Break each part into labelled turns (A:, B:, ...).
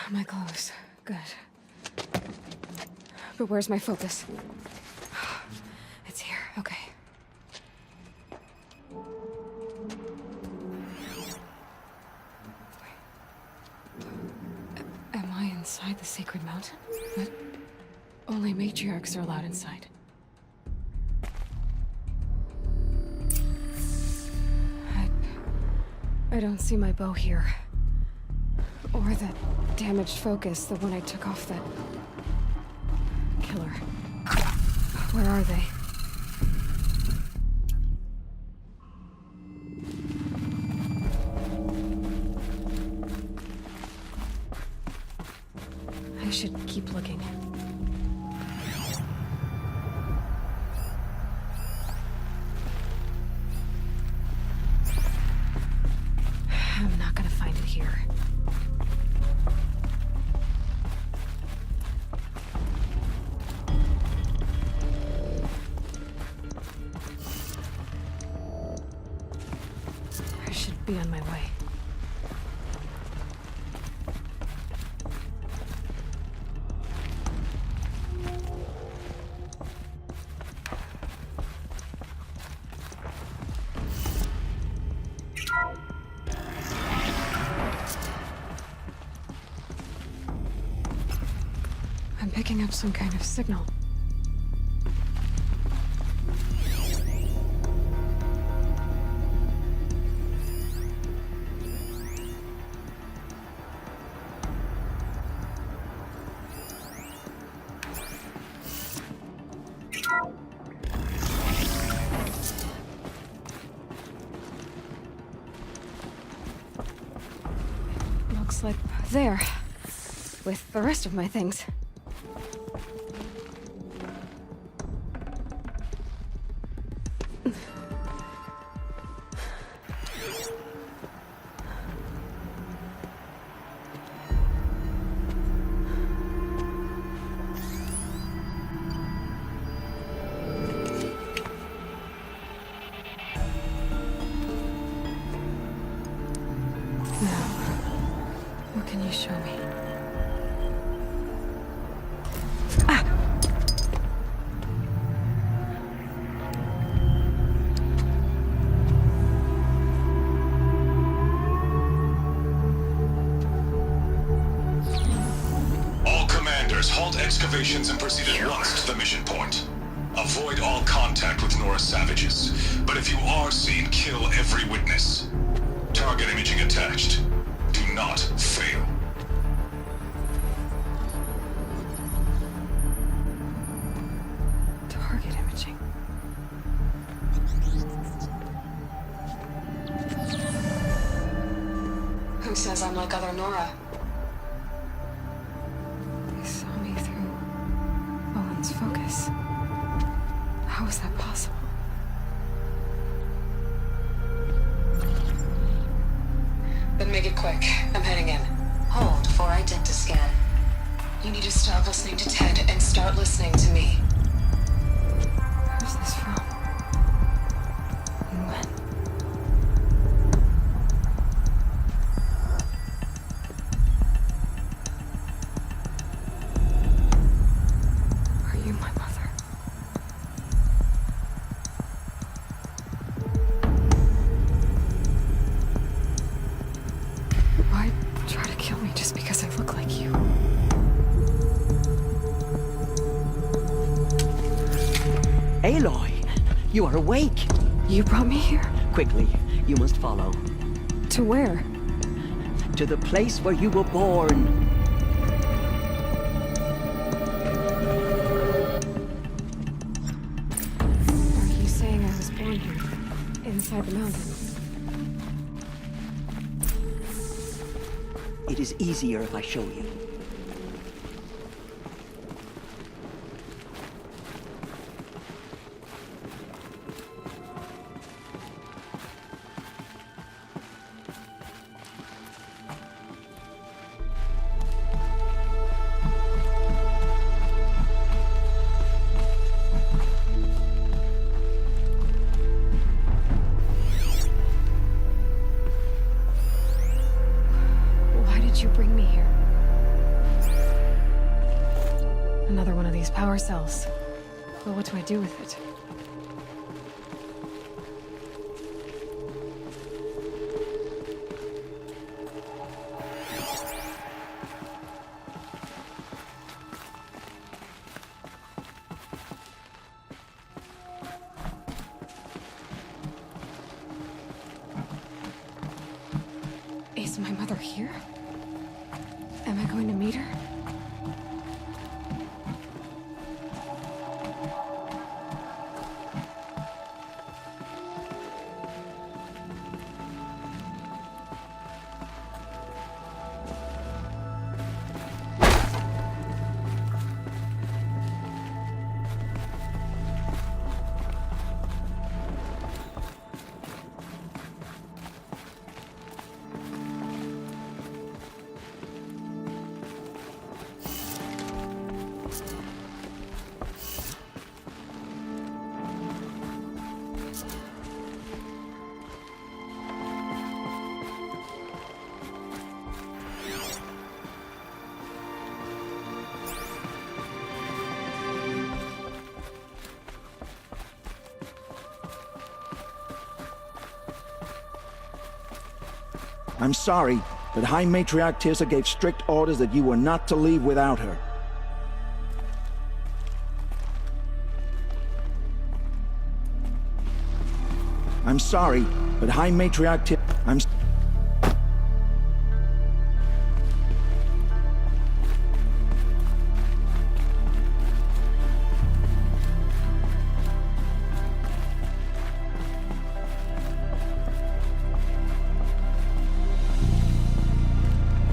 A: My clothes. Good. But where's my focus? It's here. Okay. Am I inside the sacred mountain? But only matriarchs are allowed inside. I don't see my bow here. Or that damaged focus, the one I took off that killer. Where are they? I should keep looking. I'm not gonna find it here. I should be on my way. I'm picking up some kind of signal. Looks like there, with the rest of my things. What can you show me? Ah!
B: All commanders, halt excavations and proceed at once to the mission point. Avoid all contact with Nora savages, but if you are seen, kill every witness. Target imaging attached. Do not fail.
A: Target imaging.
C: Who says I'm like other Nora?
A: They saw me through Owen's focus. How is that possible?
C: Then make it quick. I'm heading in. Hold for identiscan. You need to stop listening to Ted and start listening to me.
A: Who's this from? And when? Are you my mother? Why try to kill me just because I look like you?
D: Aloy, you are awake.
A: You brought me here?
D: Quickly, you must follow.
A: To where?
D: To the place where you were born.
A: Are you saying I was born here? Inside the mountain?
D: It is easier if I show you.
A: Why did you bring me here? these power cells. But what do I do with it? Is my mother here? Am I going to meet her?
E: I'm sorry, but High Matriarch Tirsa gave strict orders that you were not to leave without her. I'm sorry, but High Matriarch Tirsa...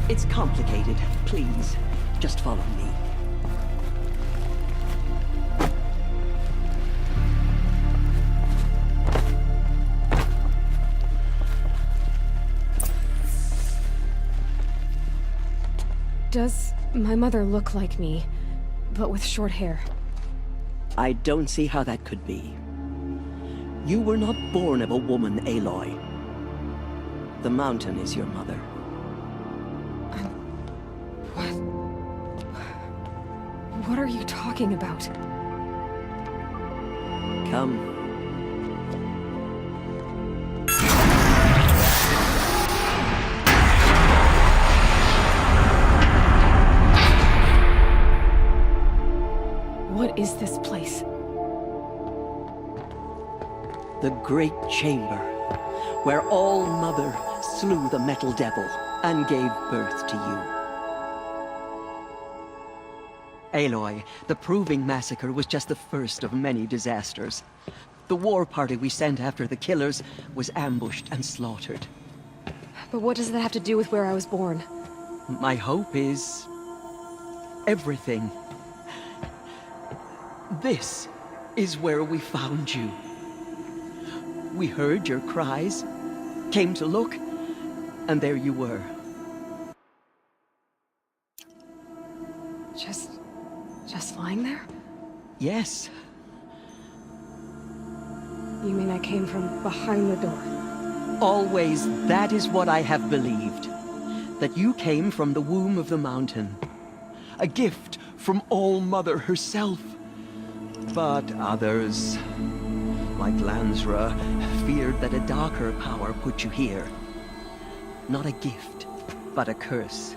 D: It's complicated. Please, just follow me.
A: Does my mother look like me, but with short hair?
D: I don't see how that could be. You were not born of a woman, Aloy. The mountain is your mother.
A: What are you talking about?
D: Come.
A: What is this place?
D: The Great Chamber, where All-Mother slew the Metal Devil and gave birth to you. Aloy, the Proving Massacre was just the first of many disasters. The war party we sent after the killers was ambushed and slaughtered.
A: But what does that have to do with where I was born?
D: My hope is... everything. This is where we found you. We heard your cries, came to look, and there you were.
A: Just lying there?
D: Yes.
A: You mean I came from behind the door?
D: Always, that is what I have believed. That you came from the womb of the mountain. A gift from All-Mother herself. But others, like Lansra, feared that a darker power put you here. Not a gift, but a curse.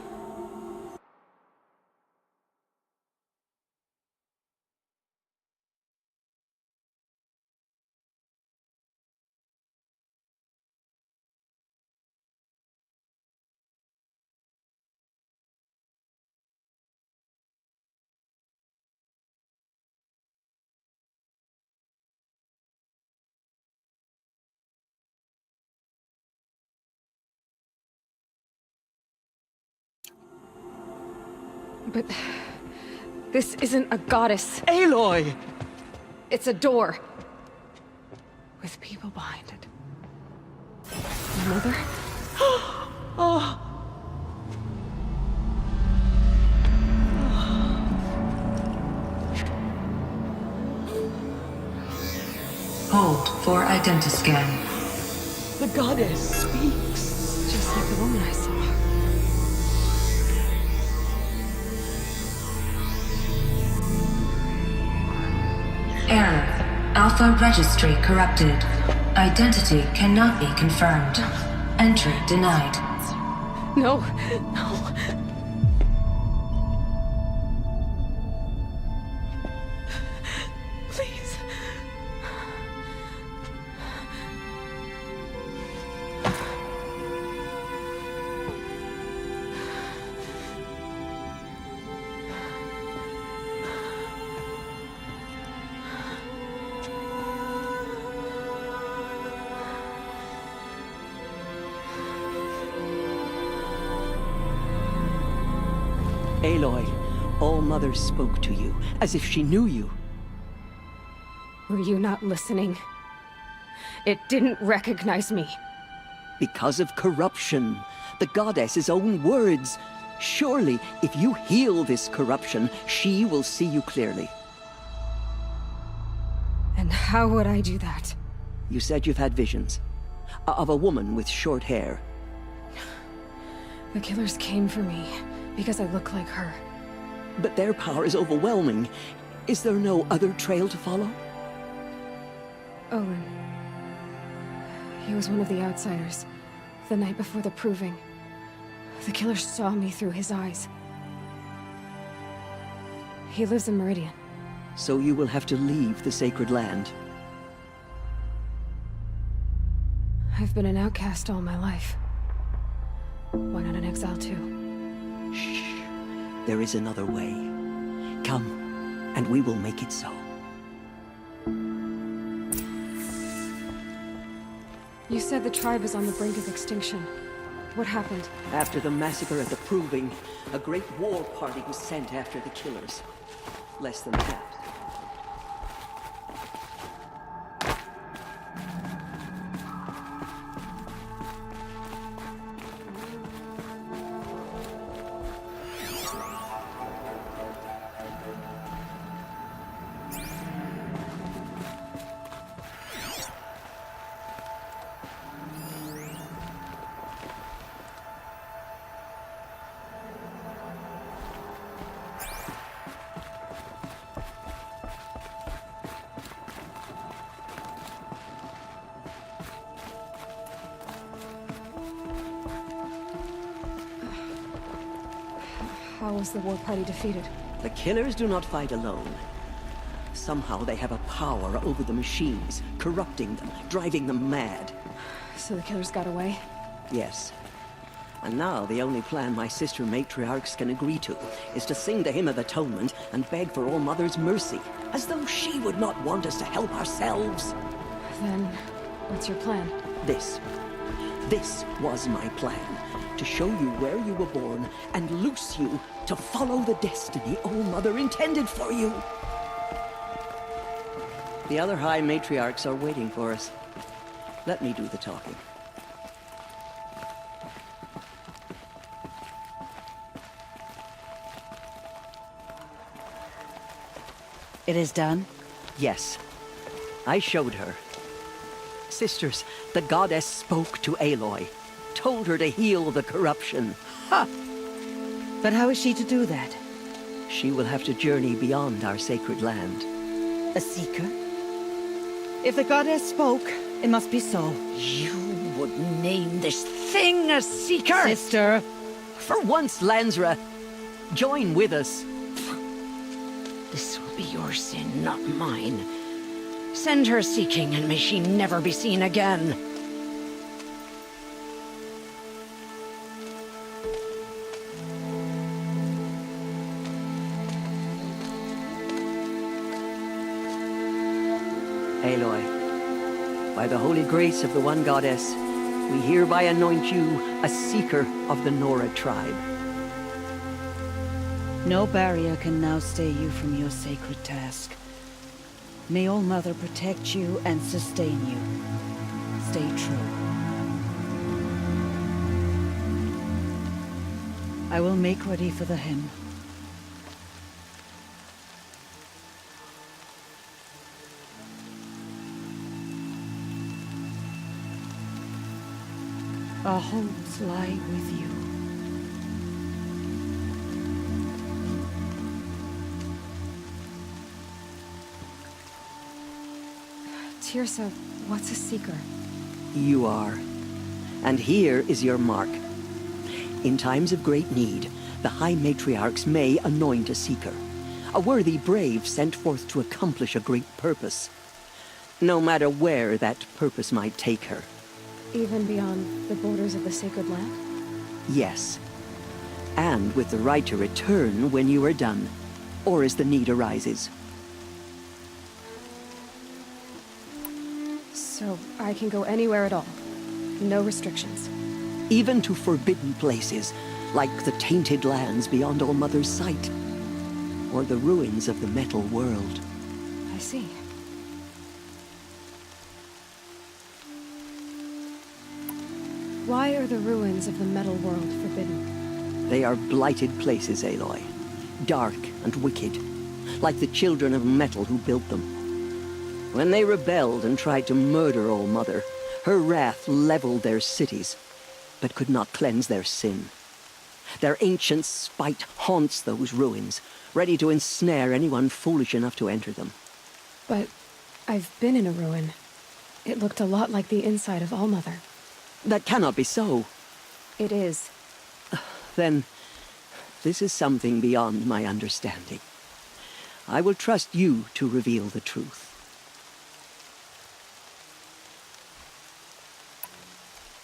A: But this isn't a goddess.
D: Aloy!
A: It's a door. With people behind it. My mother?
D: Oh.
C: Hold for identiscan.
D: The goddess speaks.
A: Just like the woman I saw.
F: Alpha registry corrupted. Identity cannot be confirmed. Entry denied.
A: No, no. Please.
D: Aloy, All Mother spoke to you, as if she knew you.
A: Were you not listening? It didn't recognize me.
D: Because of corruption. The goddess's own words. Surely, if you heal this corruption, she will see you clearly.
A: And how would I do that?
D: You said you've had visions. Of a woman with short hair.
A: The killers came for me because I look like her.
D: But their power is overwhelming. Is there no other trail to follow?
A: Owen. He was one of the outsiders. The night before the proving. The killer saw me through his eyes. He lives in Meridian.
D: So you will have to leave the sacred land.
A: I've been an outcast all my life. Why not an exile too?
D: Shh. There is another way. Come, and we will make it so.
A: You said the tribe is on the brink of extinction. What happened?
D: After the massacre at the Proving, a great war party was sent after the killers. Less than that.
A: How was the war party defeated?
D: The killers do not fight alone. Somehow they have a power over the machines, corrupting them, driving them mad.
A: So the killers got away?
D: Yes. And now the only plan my sister matriarchs can agree to is to sing the Hymn of Atonement and beg for All Mother's mercy, as though she would not want us to help ourselves.
A: Then, what's your plan?
D: This was my plan. To show you where you were born and loose you to follow the destiny All Mother intended for you. The other High Matriarchs are waiting for us. Let me do the talking.
G: It is done?
D: Yes. I showed her. Sisters, the goddess spoke to Aloy. Told her to heal the corruption.
G: Ha! But how is she to do that?
D: She will have to journey beyond our sacred land.
G: A seeker? If the goddess spoke, it must be so.
D: You would name this thing a seeker?
G: Sister!
D: For once, Lansra, join with us.
H: This will be your sin, not mine. Send her seeking, and may she never be seen again.
D: Aloy, by the holy grace of the one goddess, we hereby anoint you a seeker of the Nora tribe.
G: No barrier can now stay you from your sacred task. May All Mother protect you and sustain you. Stay true. I will make ready for the hymn. Our hopes lie with you.
A: Tirsa, what's a seeker?
D: You are. And here is your mark. In times of great need, the High Matriarchs may anoint a seeker. A worthy brave sent forth to accomplish a great purpose. No matter where that purpose might take her.
A: Even beyond the borders of the sacred land?
D: Yes. And with the right to return when you are done, or as the need arises.
A: So I can go anywhere at all? No restrictions?
D: Even to forbidden places, like the tainted lands beyond All-Mother's sight. Or the ruins of the metal world.
A: I see. Why are the ruins of the metal world forbidden?
D: They are blighted places, Aloy. Dark and wicked. Like the children of metal who built them. When they rebelled and tried to murder All-Mother, her wrath leveled their cities, but could not cleanse their sin. Their ancient spite haunts those ruins, ready to ensnare anyone foolish enough to enter them.
A: But I've been in a ruin. It looked a lot like the inside of All-Mother.
D: That cannot be so.
A: It is.
D: Then, this is something beyond my understanding. I will trust you to reveal the truth.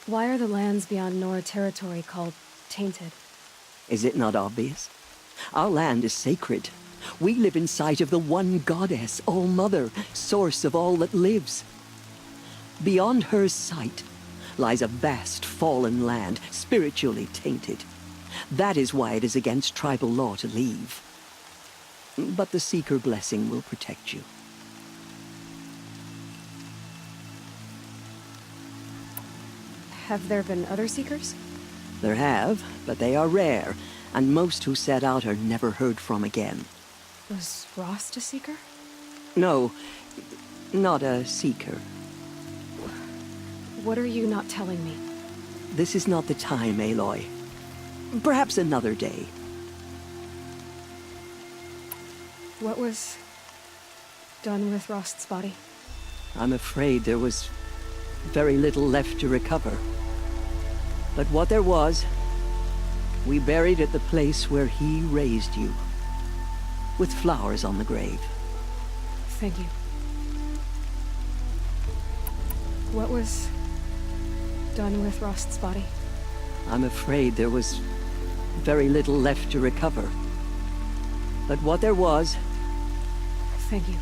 A: Why are the lands beyond Nora territory called tainted?
D: Is it not obvious? Our land is sacred. We live in sight of the one goddess, All-Mother, source of all that lives. Beyond her sight lies a vast fallen land, spiritually tainted. That is why it is against tribal law to leave. But the Seeker blessing will protect you.
A: Have there been other Seekers?
D: There have, but they are rare, and most who set out are never heard from again.
A: Was Rost a Seeker?
D: No, not a Seeker.
A: What are you not telling me?
D: This is not the time, Aloy. Perhaps another day.
A: What was done with Rost's body?
D: I'm afraid there was very little left to recover. But what there was, we buried at the place where he raised you, with flowers on the grave.
A: Thank you. What was done with Rost's body?
D: I'm afraid there was very little left to recover. But what there was...
A: Thank you.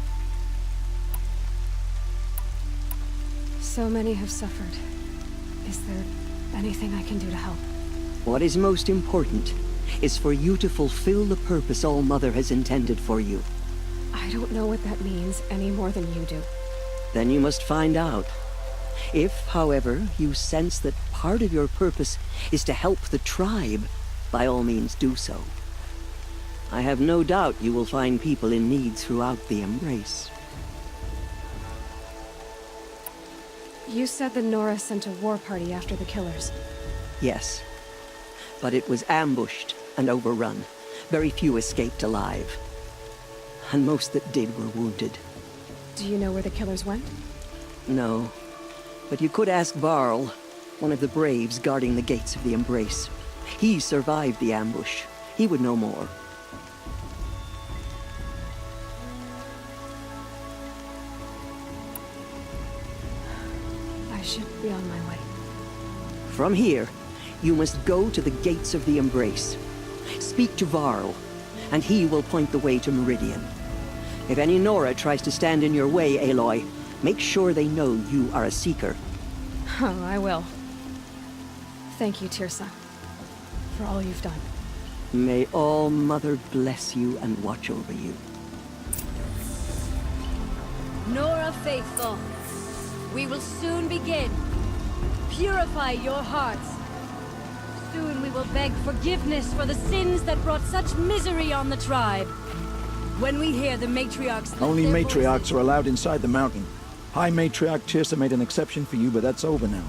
A: So many have suffered. Is there anything I can do to help?
D: What is most important is for you to fulfill the purpose All-Mother has intended for you.
A: I don't know what that means any more than you do.
D: Then you must find out. If, however, you sense that part of your purpose is to help the tribe, by all means do so. I have no doubt you will find people in need throughout the Embrace.
A: You said the Nora sent a war party after the killers.
D: Yes. But it was ambushed and overrun. Very few escaped alive. And most that did were wounded.
A: Do you know where the killers went?
D: No. But you could ask Varl, one of the braves guarding the gates of the Embrace. He survived the ambush. He would know more.
A: I should be on my way.
D: From here, you must go to the gates of the Embrace. Speak to Varl, and he will point the way to Meridian. If any Nora tries to stand in your way, Aloy, make sure they know you are a Seeker.
A: Oh, I will. Thank you, Tirsa, for all you've done.
D: May All-Mother bless you and watch over you.
I: Nora Faithful, we will soon begin. Purify your hearts. Soon we will beg forgiveness for the sins that brought such misery on the tribe. When we hear the matriarchs...
E: Only matriarchs are allowed inside the mountain. High Matriarch Tirsa made an exception for you, but that's over now.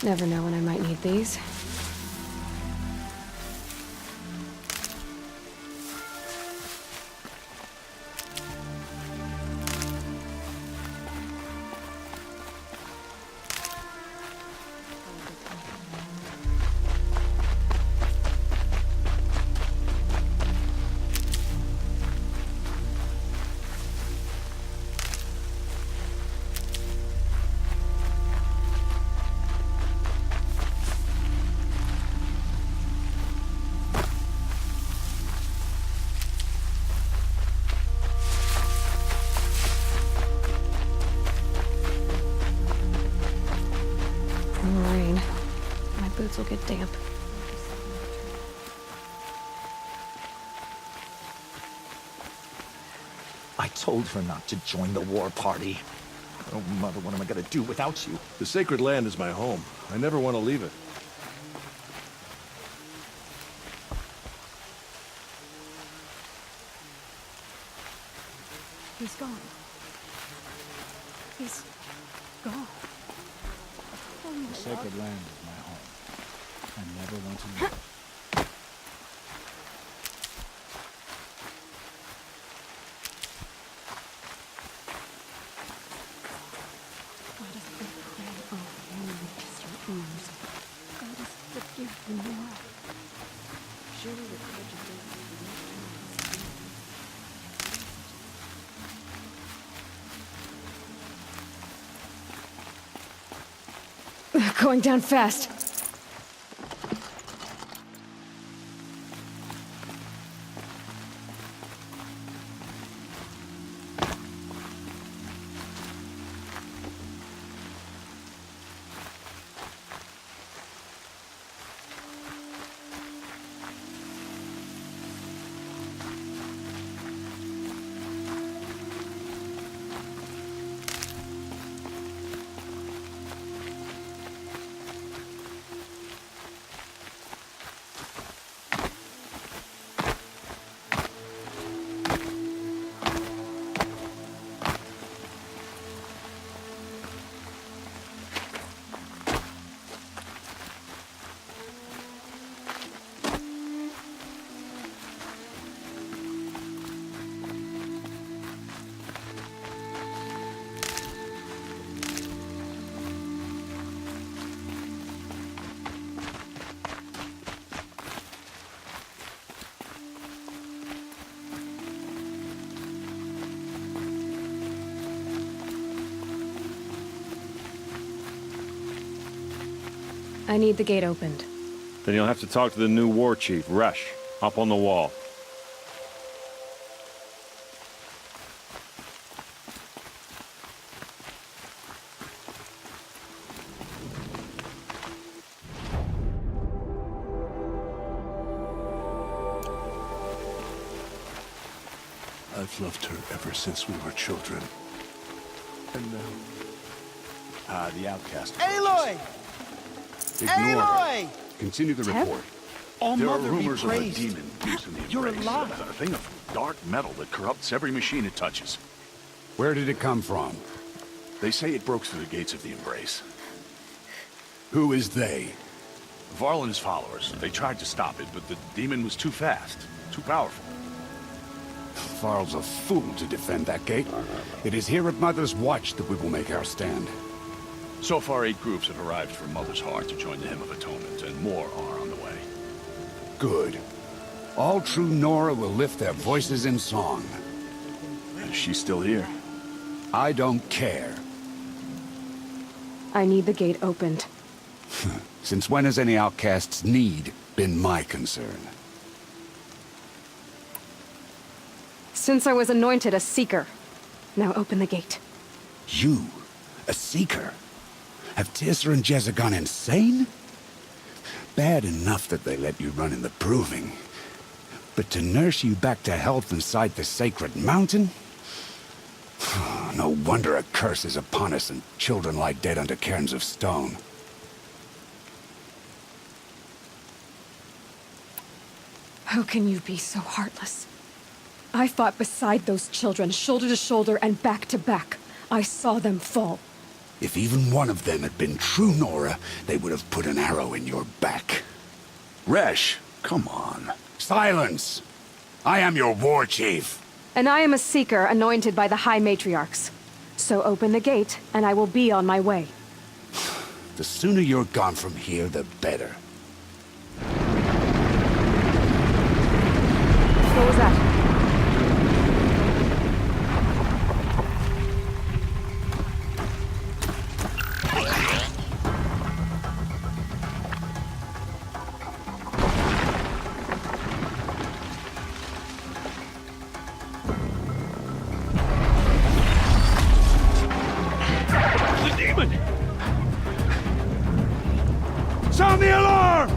A: Never know when I might need these. Rain. My boots will get damp.
E: I told her not to join the war party. Oh, Mother, what am I gonna do without you?
J: The sacred land is my home. I never want to leave it.
A: He's gone. He's gone.
K: The sacred land is my home. I never want to leave it.
A: God is the prey of human destroyers. God is forgive the Nora. Surely the courage of those going down fast. I need the gate opened.
L: Then you'll have to talk to the new war chief, Resh, up on the wall.
J: I've loved her ever since we were children. And now... the outcast.
K: Aloy!
J: Ignore her.
K: Aloy!
J: Continue the report.
E: Oh,
J: There are
E: Mother, be
J: rumors of a
E: praised.
J: demon using the
E: You're
J: embrace.
E: alive.
J: A thing of dark metal that corrupts every machine it touches.
K: Where did it come from?
J: They say it broke through the gates of the embrace.
K: Who is they?
J: Varlin's followers. They tried to stop it, but the demon was too fast, too powerful.
K: Varl's a fool to defend that gate. It is here at Mother's Watch that we will make our stand.
J: So far, 8 groups have arrived from Mother's Heart to join the Hymn of Atonement, and more are on the way.
K: Good. All true Nora will lift their voices in song.
J: Is she still here?
K: I don't care.
A: I need the gate opened.
K: Since when has any outcast's need been my concern?
A: Since I was anointed a seeker. Now open the gate.
K: You? A seeker? Have Tirsa and Jezza gone insane? Bad enough that they let you run in the proving. But to nurse you back to health inside the sacred mountain? No wonder a curse is upon us and children lie dead under cairns of stone.
A: How can you be so heartless? I fought beside those children, shoulder to shoulder and back to back. I saw them fall.
K: If even one of them had been true Nora, they would have put an arrow in your back.
J: Resh, come on.
K: Silence! I am your war chief.
A: And I am a seeker anointed by the High Matriarchs. So open the gate, and I will be on my way.
K: The sooner you're gone from here, the better.
A: What was that?
J: Sound the alarm!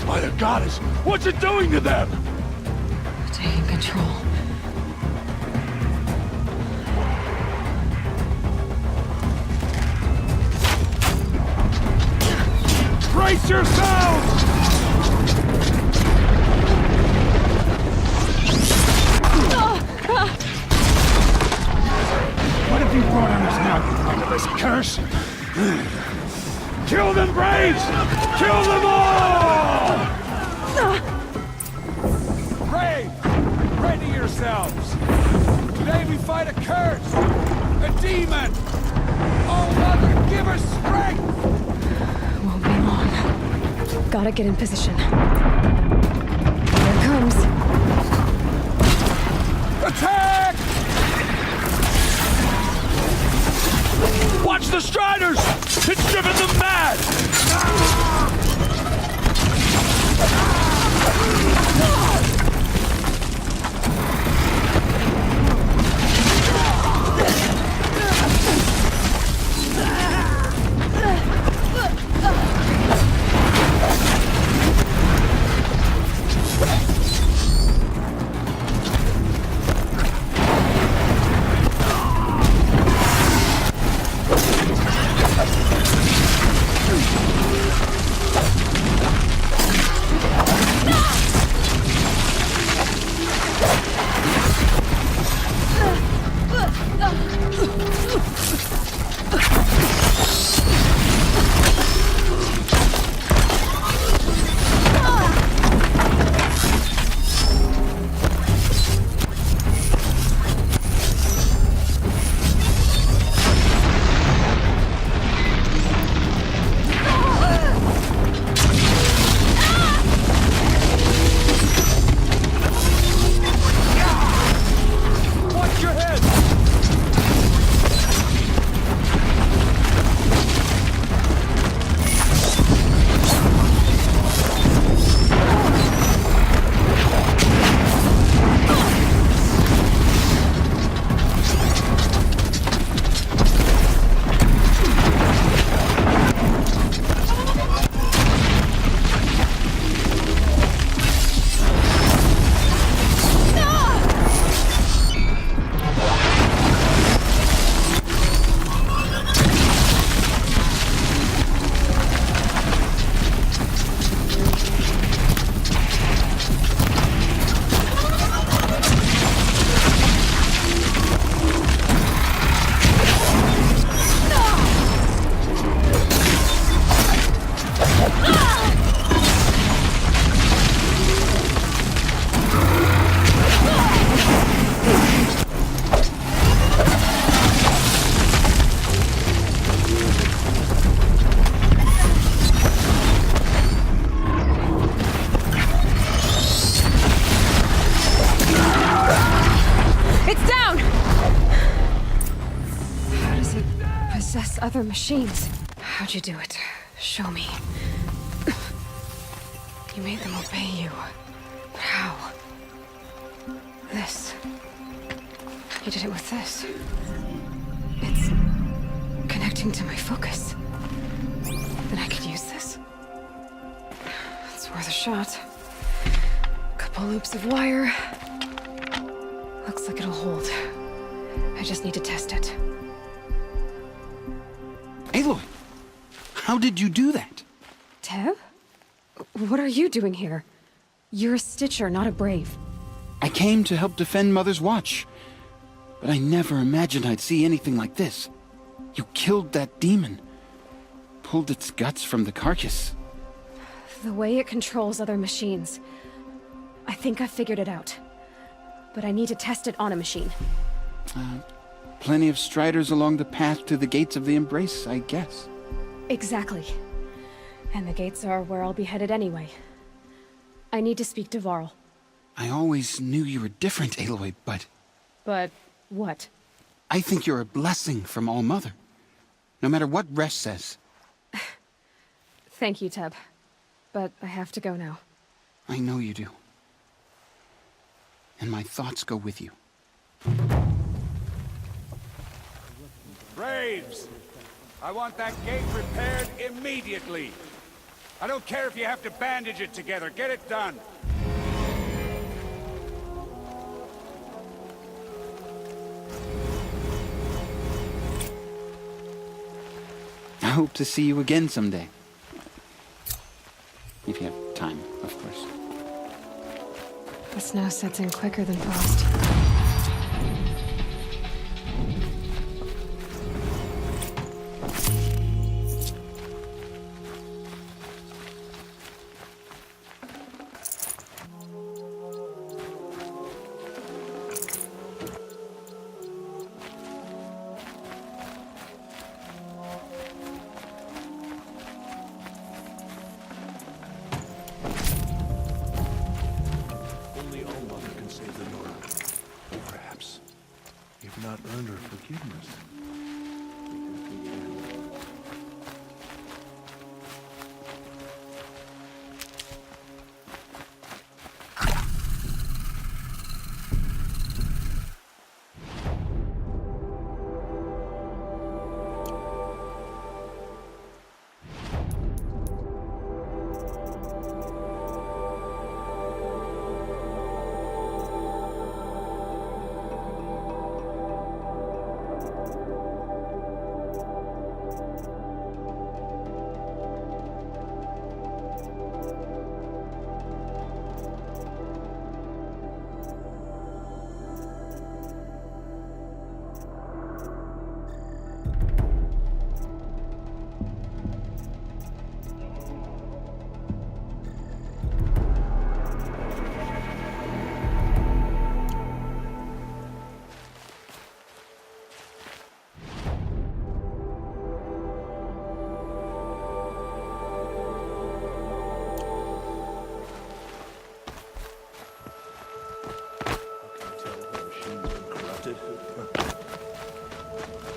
J: By the goddess, what's it doing to them?
A: Taking control.
J: Brace yourselves! What have you brought on us now, you this curse? Kill them, Braves! Kill them all! Pray! Pray to yourselves! Today we fight a curse! A demon! Oh, Mother, give us strength!
A: Won't be long. Gotta get in position. Here it comes.
J: Attack! Watch the Striders! It's driven them mad!
A: Other machines. How'd you do it? Show me. You made them obey you. But how? This. You did it with this. It's connecting to my focus. Then I could use this. It's worth a shot. Couple loops of wire. Looks like it'll hold. I just need to test it.
K: Aloy!
M: How did you do that?
A: Teb? What are you doing here? You're a Stitcher, not a Brave.
M: I came to help defend Mother's Watch. But I never imagined I'd see anything like this. You killed that demon. Pulled its guts from the carcass.
A: The way it controls other machines. I think I figured it out. But I need to test it on a machine.
M: Plenty of striders along the path to the gates of the Embrace, I guess.
A: Exactly. And the gates are where I'll be headed anyway. I need to speak to Varl.
M: I always knew you were different, Aloy, but...
A: But what?
M: I think you're a blessing from All Mother. No matter what Resh says.
A: Thank you, Teb. But I have to go now.
M: I know you do. And my thoughts go with you.
J: Braves! I want that gate repaired immediately. I don't care if you have to bandage it together. Get it done.
M: I hope to see you again someday. If you have time, of course.
A: The snow sets in quicker than frost.
N: Only All Mother can save the Nora. Or perhaps you've not earned her forgiveness.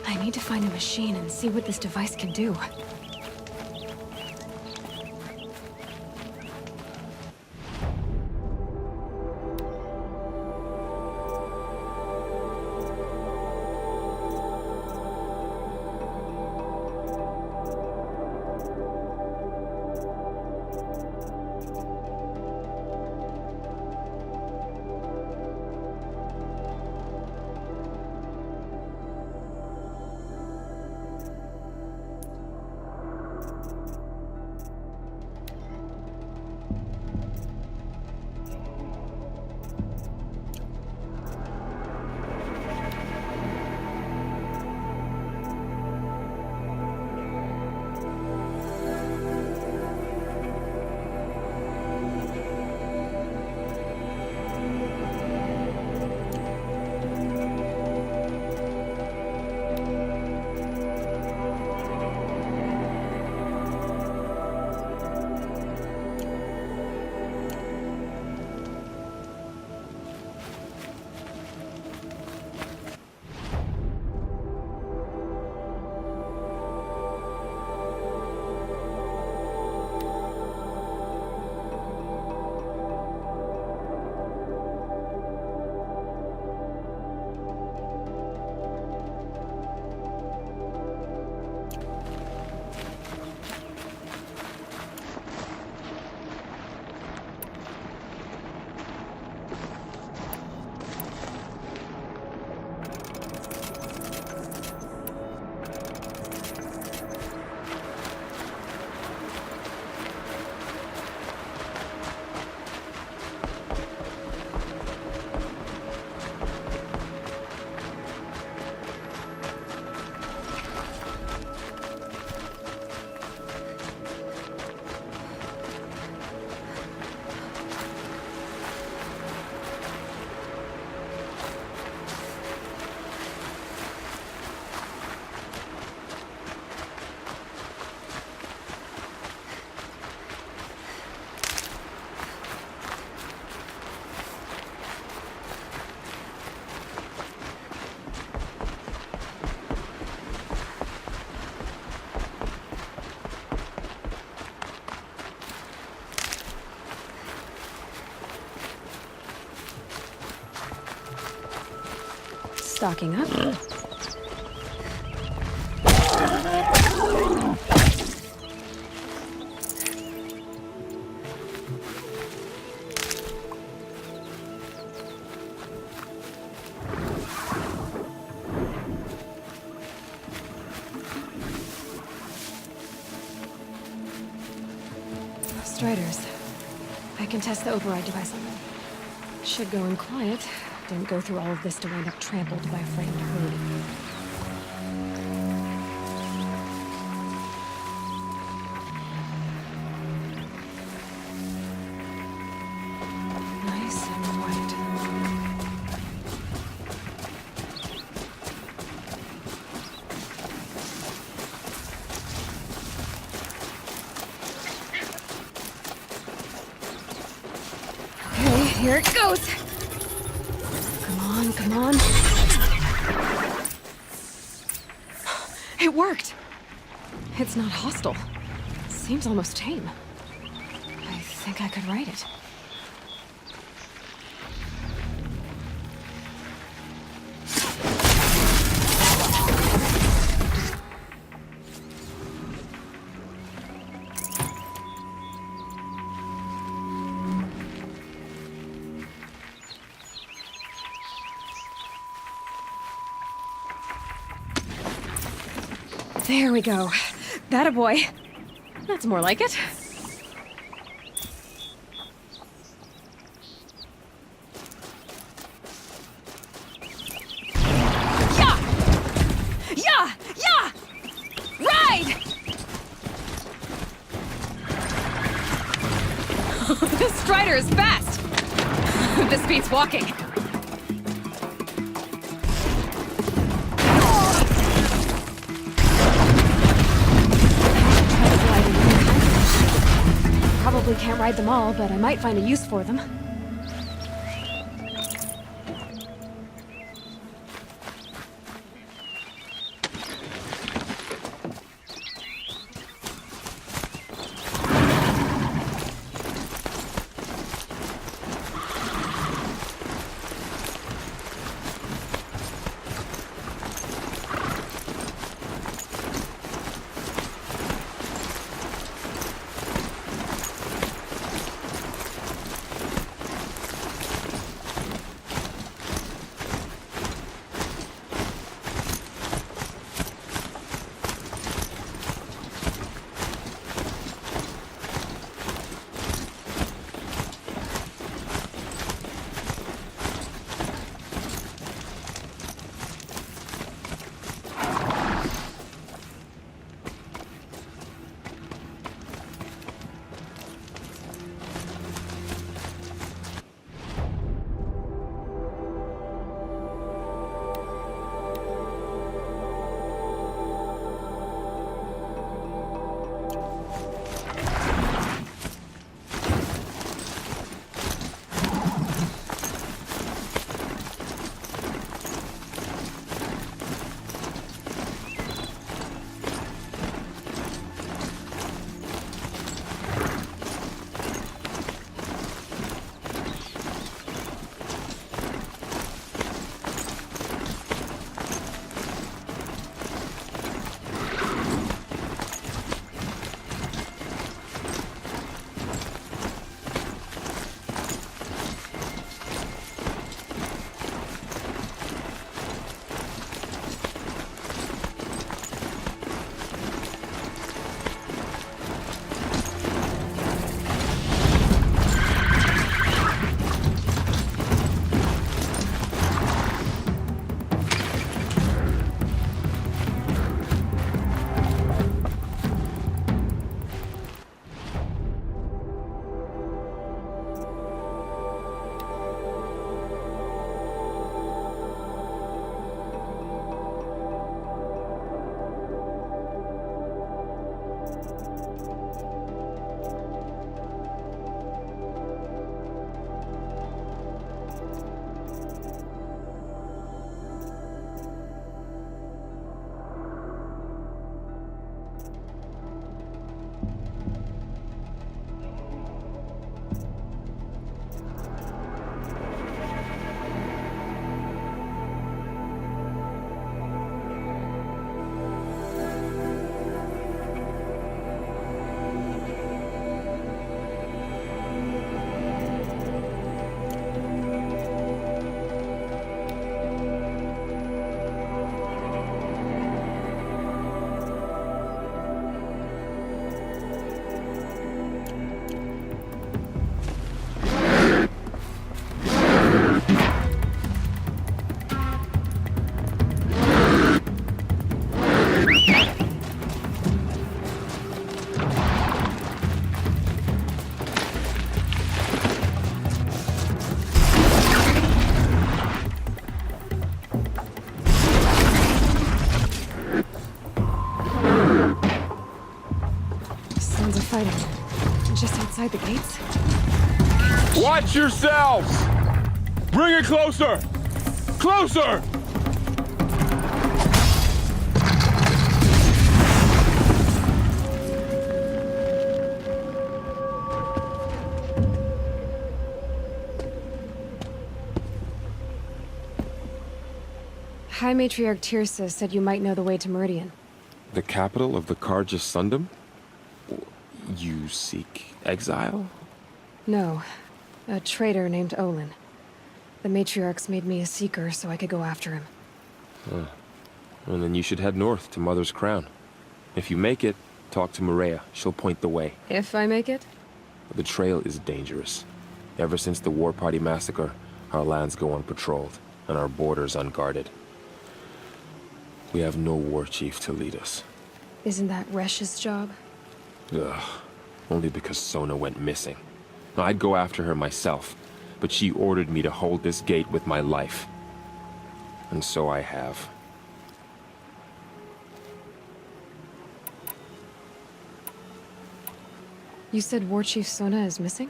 A: I need to find a machine and see what this device can do. stocking up. Striders. I can test the override device on them. Should go in quiet. Didn't go through all of this to wind up trampled by a frightened herd. Nice and quiet. Okay, here it goes! Come on. It worked! It's not hostile. Seems almost tame. I think I could write it. There we go. That a boy. That's more like it. Yeah! Yeah! Yeah! Ride! This Strider is fast! This beats walking. Probably can't ride them all, but I might find a use for them. fighting? Just outside the gates?
L: Watch yourselves! Bring it closer! Closer!
A: High Matriarch Tirsa said you might know the way to Meridian.
O: The capital of the Carja Sundom? You seek exile?
A: No. A traitor named Olin. The Matriarchs made me a seeker so I could go after him.
O: Huh. Well, then you should head north to Mother's Crown. If you make it, talk to Maria. She'll point the way.
A: If I make it?
O: The trail is dangerous. Ever since the War Party massacre, our lands go unpatrolled, and our borders unguarded. We have no war chief to lead us.
A: Isn't that Resh's job?
O: Ugh. Only because Sona went missing. I'd go after her myself, but she ordered me to hold this gate with my life. And so I have.
A: You said War Chief Sona is missing?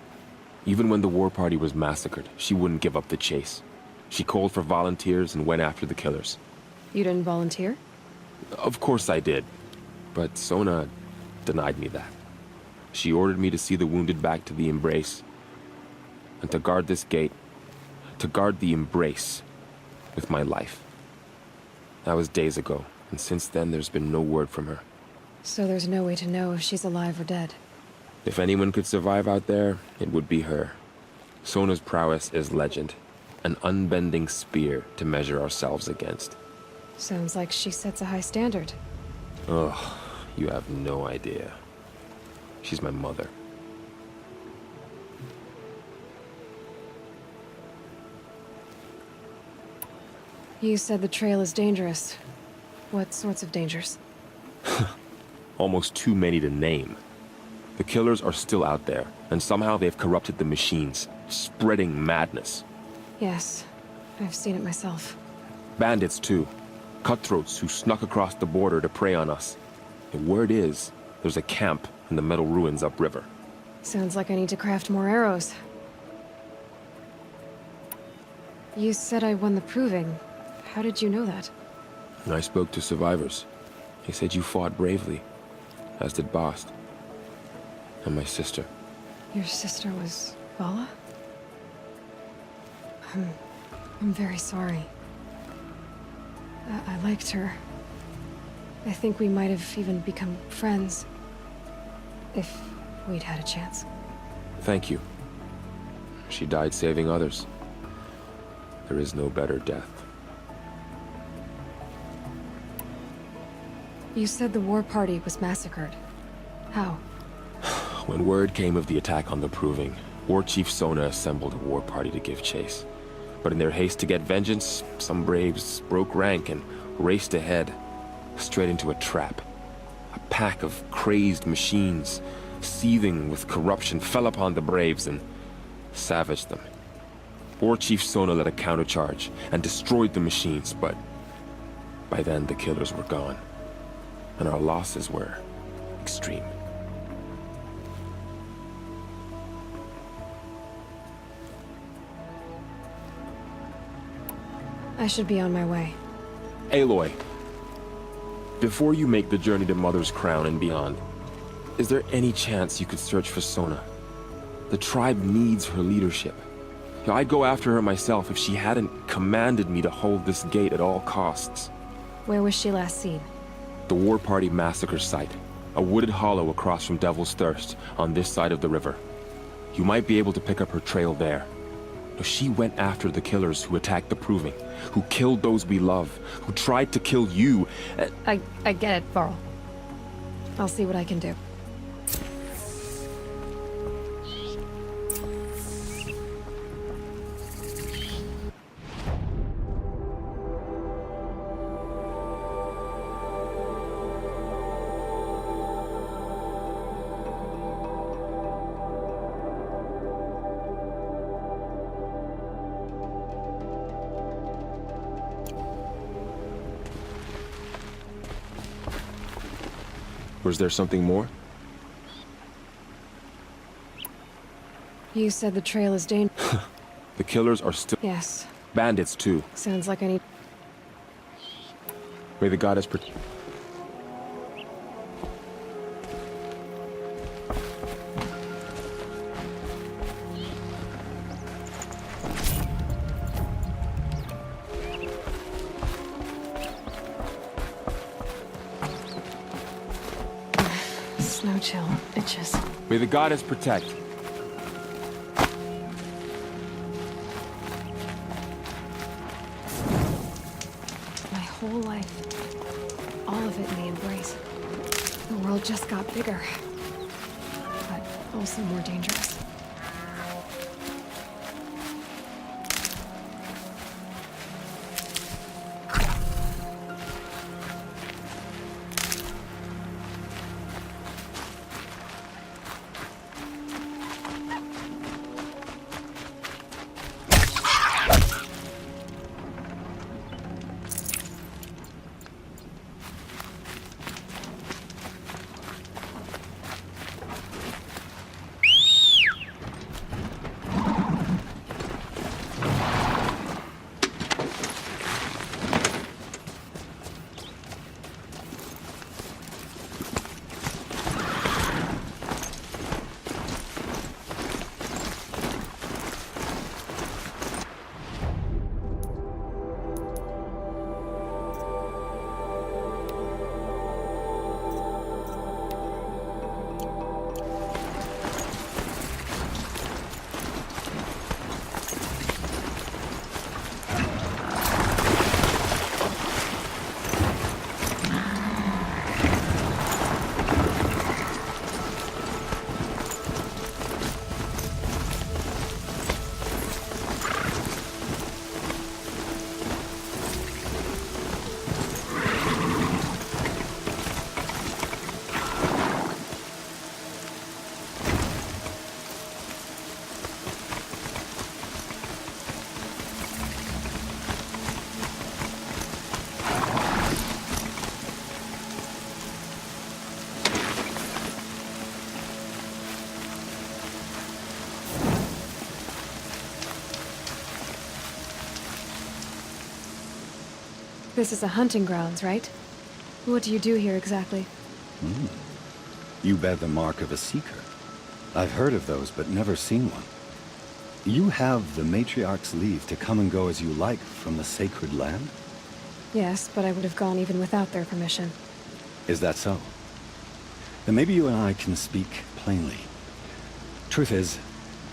O: Even when the War Party was massacred, she wouldn't give up the chase. She called for volunteers and went after the killers.
A: You didn't volunteer?
O: Of course I did. But Sona denied me that. She ordered me to see the wounded back to the Embrace. And to guard this gate. To guard the Embrace. With my life. That was days ago, and since then there's been no word from her.
A: So there's no way to know if she's alive or dead.
O: If anyone could survive out there, it would be her. Sona's prowess is legend. An unbending spear to measure ourselves against.
A: Sounds like she sets a high standard.
O: Ugh, you have no idea. She's my mother.
A: You said the trail is dangerous. What sorts of dangers?
O: Almost too many to name. The killers are still out there, and somehow they've corrupted the machines, spreading madness.
A: Yes, I've seen it myself.
O: Bandits, too. Cutthroats who snuck across the border to prey on us. The word is, there's a camp in the metal ruins upriver.
A: Sounds like I need to craft more arrows. You said I won the proving. How did you know that?
O: I spoke to survivors. They said you fought bravely, as did Bast. And my sister.
A: Your sister was Vala? I'm very sorry. I liked her. I think we might have even become friends. If we'd had a chance.
O: Thank you. She died saving others. There is no better death.
A: You said the war party was massacred. How?
O: When word came of the attack on the Proving, War Chief Sona assembled a war party to give chase. But in their haste to get vengeance, some braves broke rank and raced ahead, straight into a trap. A pack of crazed machines, seething with corruption, fell upon the braves and savaged them. War Chief Sona led a countercharge and destroyed the machines, but by then the killers were gone, and our losses were extreme.
A: I should be on my way.
O: Aloy, before you make the journey to Mother's Crown and beyond, is there any chance you could search for Sona? The tribe needs her leadership. I'd go after her myself if she hadn't commanded me to hold this gate at all costs.
A: Where was she last seen?
O: The War Party massacre site. A wooded hollow across from Devil's Thirst, on this side of the river. You might be able to pick up her trail there. She went after the killers who attacked the Proving, who killed those we love, who tried to kill you.
A: I get it, Varl. I'll see what I can do.
O: Was there something more?
A: You said the trail is dangerous.
O: The killers are still...
A: Yes.
O: Bandits, too.
A: Sounds like I need...
O: May the goddess protect...
A: Snow chill. Itches.
O: May the goddess protect.
A: My whole life. All of it in the embrace. The world just got bigger. But also more dangerous. This is a hunting grounds, right? What do you do here exactly?
P: You bear the mark of a seeker. I've heard of those, but never seen one. You have the Matriarch's leave to come and go as you like from the sacred land?
A: Yes, but I would have gone even without their permission.
P: Is that so? Then maybe you and I can speak plainly. Truth is,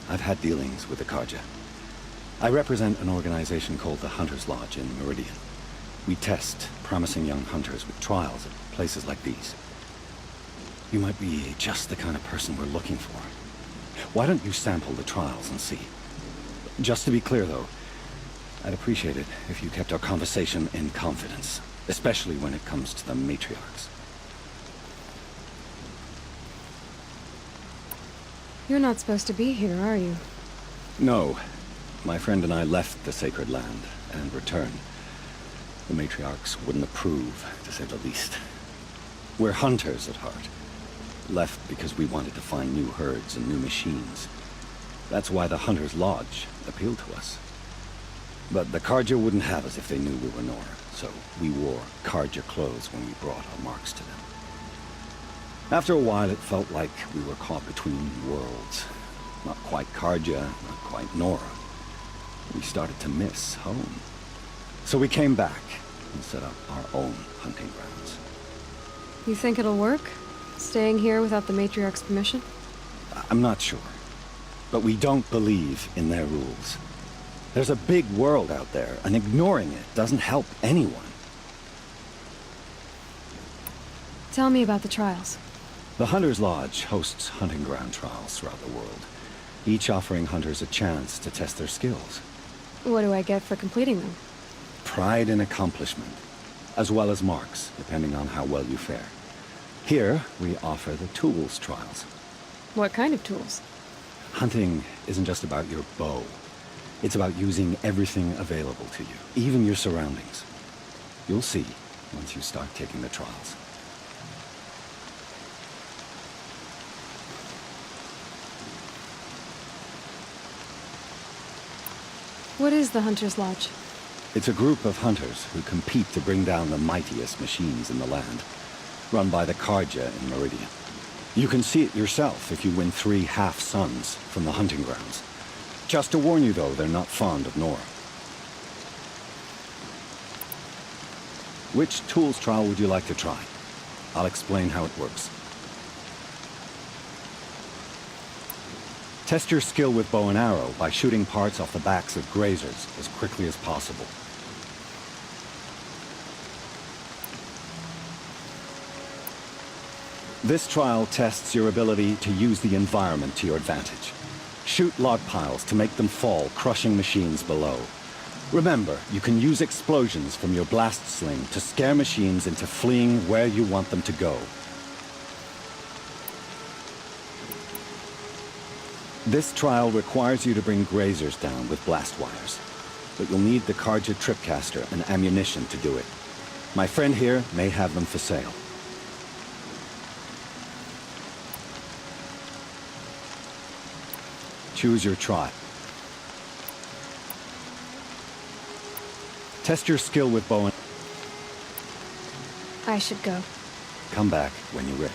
P: I've had dealings with the Karja. I represent an organization called the Hunter's Lodge in Meridian. We test promising young hunters with trials at places like these. You might be just the kind of person we're looking for. Why don't you sample the trials and see? Just to be clear, though, I'd appreciate it if you kept our conversation in confidence, especially when it comes to the matriarchs.
A: You're not supposed to be here, are you?
P: No. My friend and I left the sacred land and returned. The matriarchs wouldn't approve, to say the least. We're hunters at heart. Left because we wanted to find new herds and new machines. That's why the Hunter's Lodge appealed to us. But the Karja wouldn't have us if they knew we were Nora, so we wore Karja clothes when we brought our marks to them. After a while, it felt like we were caught between worlds. Not quite Karja, not quite Nora. We started to miss home. So we came back and set up our own hunting grounds.
A: You think it'll work? Staying here without the Matriarch's permission?
P: I'm not sure. But we don't believe in their rules. There's a big world out there, and ignoring it doesn't help anyone.
A: Tell me about the trials.
P: The Hunter's Lodge hosts hunting ground trials throughout the world, each offering hunters a chance to test their skills.
A: What do I get for completing them?
P: Pride in accomplishment, as well as marks, depending on how well you fare. Here, we offer the tools trials.
A: What kind of tools?
P: Hunting isn't just about your bow. It's about using everything available to you, even your surroundings. You'll see once you start taking the trials.
I: What is the Hunter's Lodge?
P: It's a group of hunters who compete to bring down the mightiest machines in the land, run by the Karja in Meridian. You can see it yourself if you win 3 half-suns from the hunting grounds. Just to warn you, though, they're not fond of Nora. Which tools trial would you like to try? I'll explain how it works. Test your skill with bow and arrow by shooting parts off the backs of grazers as quickly as possible. This trial tests your ability to use the environment to your advantage. Shoot log piles to make them fall, crushing machines below. Remember, you can use explosions from your blast sling to scare machines into fleeing where you want them to go. This trial requires you to bring grazers down with blast wires, but you'll need the Karja tripcaster and ammunition to do it. My friend here may have them for sale. Choose your tribe. Test your skill with bow and...
I: I should go.
P: Come back when you're ready.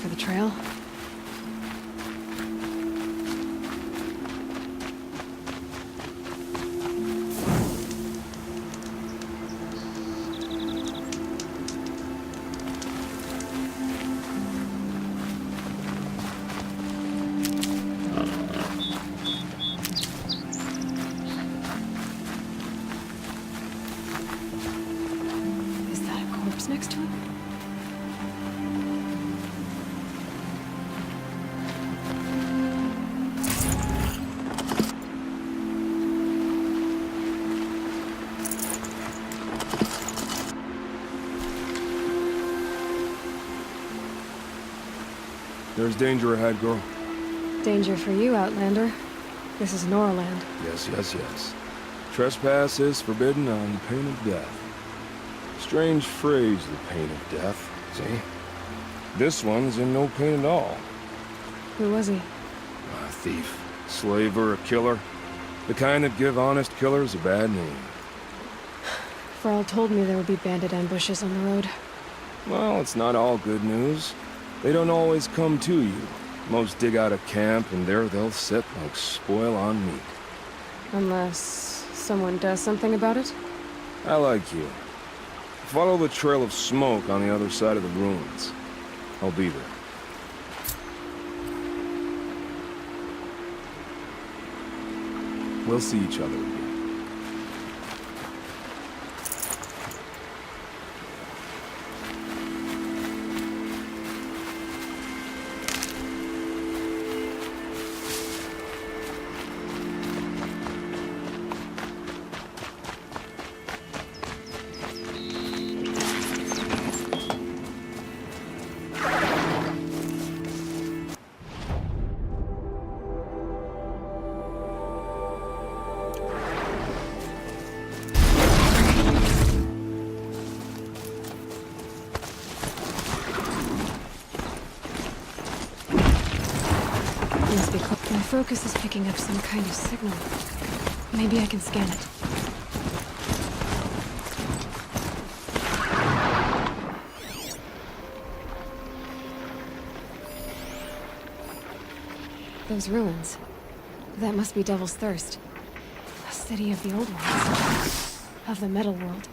A: for the trail? Is that a corpse next to him?
N: There's danger ahead, girl.
A: Danger for you, Outlander. This is Norland.
N: Yes, yes, yes. Trespass is forbidden on pain of death. Strange phrase, the pain of death, see? This one's in no pain at all.
A: Who was he?
N: A thief, slaver, a killer. The kind that give honest killers a bad name.
A: Frall told me there would be bandit ambushes on the road.
N: Well, it's not all good news. They don't always come to you. Most dig out a camp, and there they'll sit like spoil on meat.
A: Unless someone does something about it?
N: I like you. Follow the trail of smoke on the other side of the ruins. I'll be there. We'll see each other again.
A: Must be close. My focus is picking up some kind of signal. Maybe I can scan it. Those ruins. That must be Devil's Thirst. A city of the old ones. Of the metal world.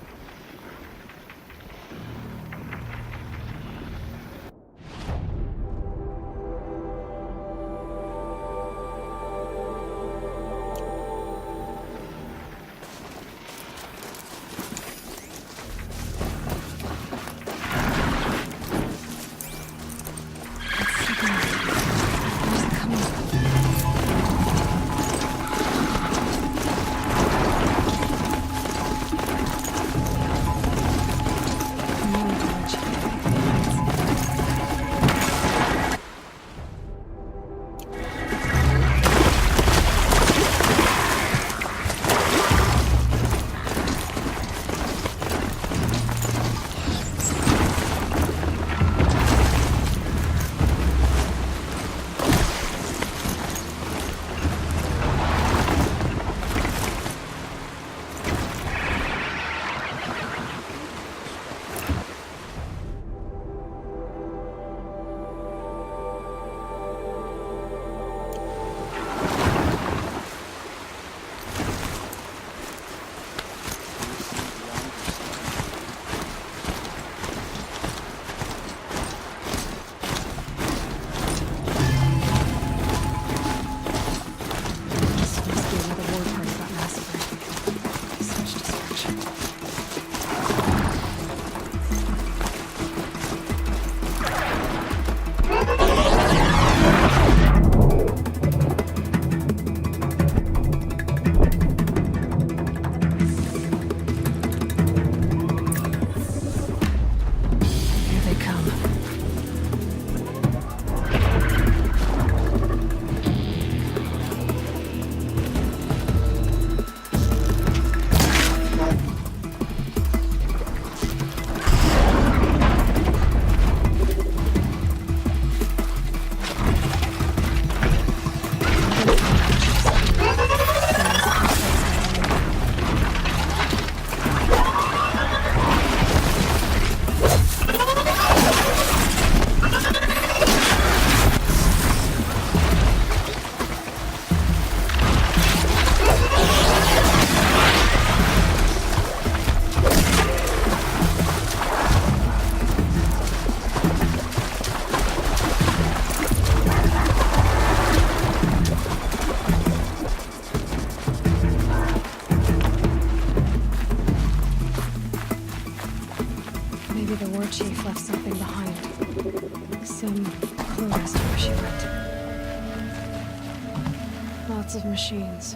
A: Lots of machines.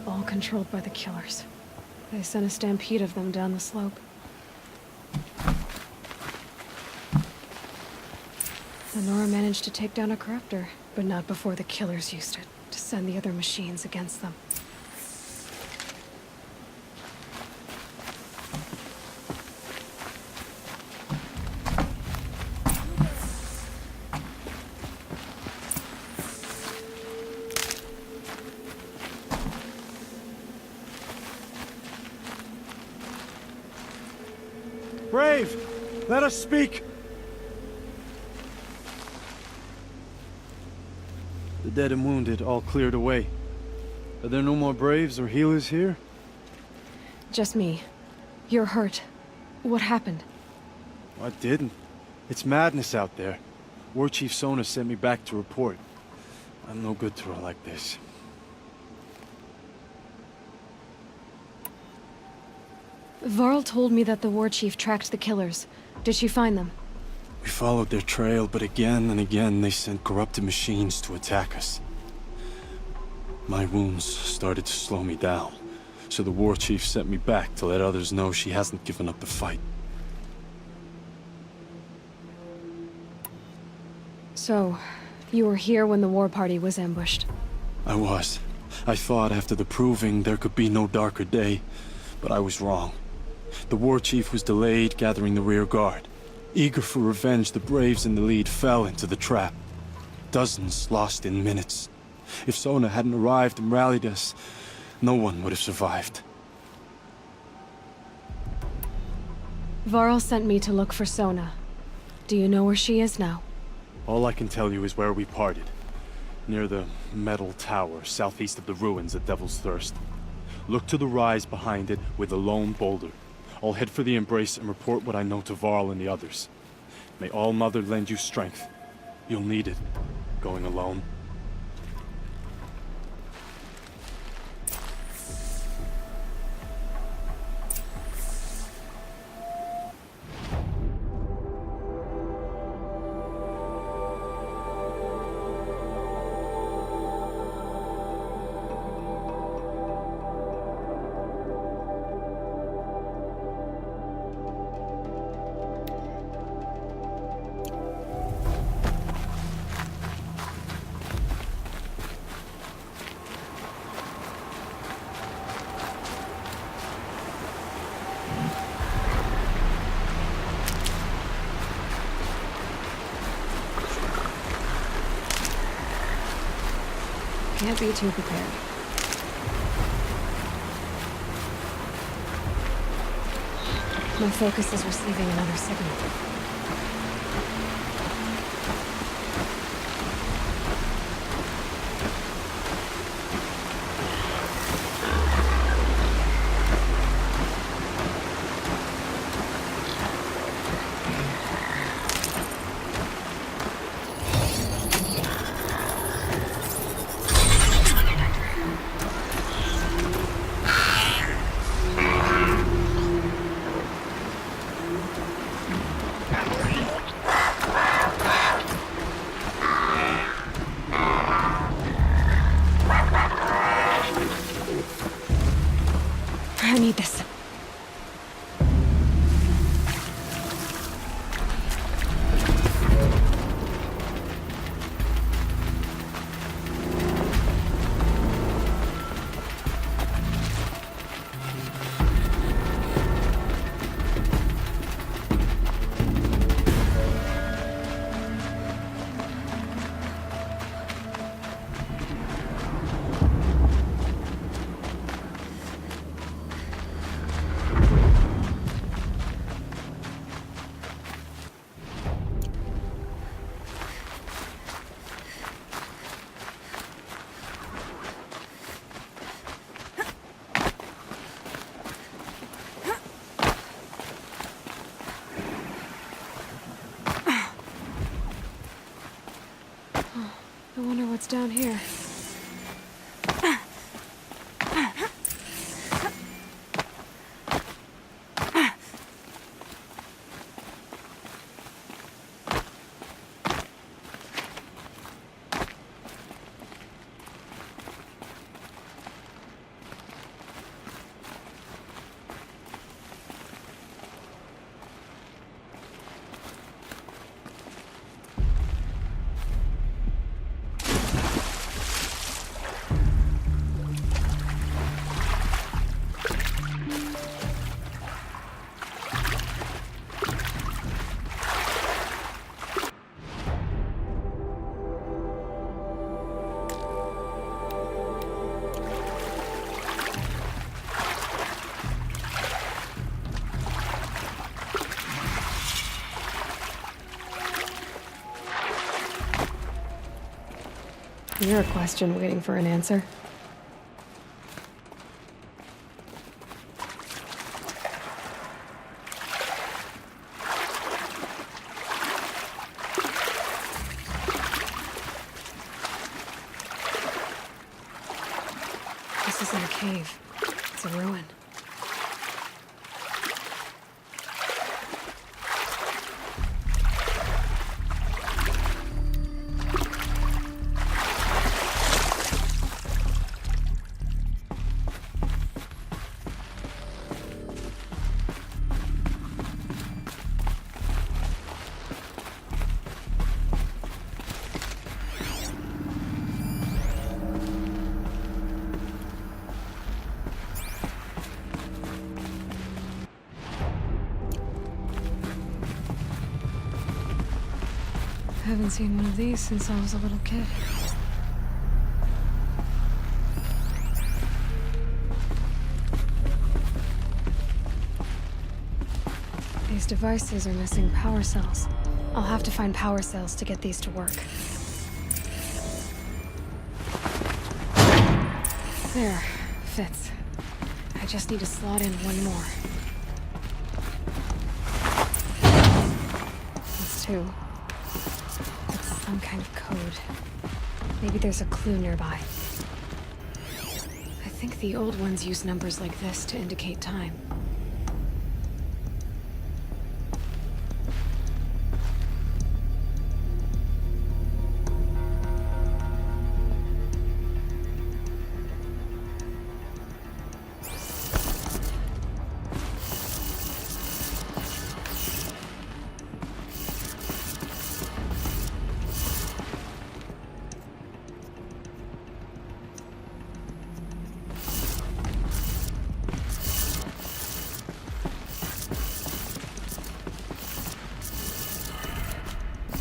A: All controlled by the killers. They sent a stampede of them down the slope. The Nora managed to take down a corruptor, but not before the killers used it to send the other machines against them.
Q: Brave! Let us speak! The dead and wounded all cleared away. Are there no more Braves or healers here?
A: Just me. You're hurt. What happened?
Q: I didn't. It's madness out there. War Chief Sona sent me back to report. I'm no good to her like this.
A: Varl told me that the war chief tracked the killers. Did she find them?
Q: We followed their trail, but again and again they sent corrupted machines to attack us. My wounds started to slow me down, so the war chief sent me back to let others know she hasn't given up the fight.
A: So, you were here when the war party was ambushed?
Q: I was. I thought after the proving there could be no darker day, but I was wrong. The war chief was delayed gathering the rear guard. Eager for revenge, the Braves in the lead fell into the trap. Dozens lost in minutes. If Sona hadn't arrived and rallied us, no one would have survived.
A: Varl sent me to look for Sona. Do you know where she is now?
Q: All I can tell you is where we parted. Near the metal tower, southeast of the ruins at Devil's Thirst. Look to the rise behind it with a lone boulder. I'll head for the embrace and report what I know to Varl and the others. May All Mother lend you strength. You'll need it, going alone.
A: Can't be too prepared. My focus is receiving another signal. I need this. I wonder what's down here. You're a question waiting for an answer. This isn't a cave. It's a ruin. I haven't seen one of these since I was a little kid. These devices are missing power cells. I'll have to find power cells to get these to work. There, fits. I just need to slot in one more. That's two. Some kind of code. Maybe there's a clue nearby. I think the old ones use numbers like this to indicate time.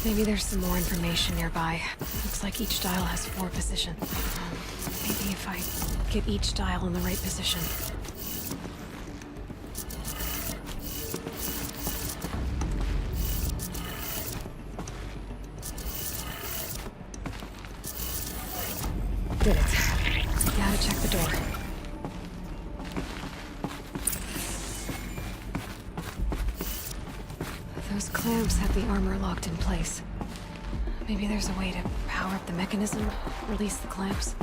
A: Maybe there's some more information nearby. Looks like each dial has 4 positions. Maybe if I get each dial in the right position. Did it. Gotta check the door. Those clamps have the armor locked in place. Maybe there's a way to power up the mechanism, release the clamps.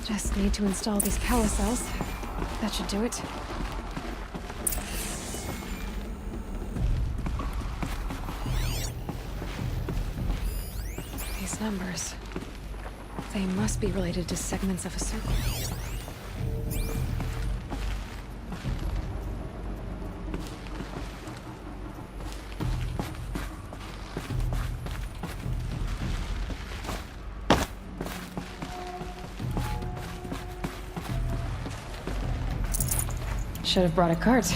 A: Just need to install these power cells. That should do it. These numbers. They must be related to segments of a circle. Should have brought a cart.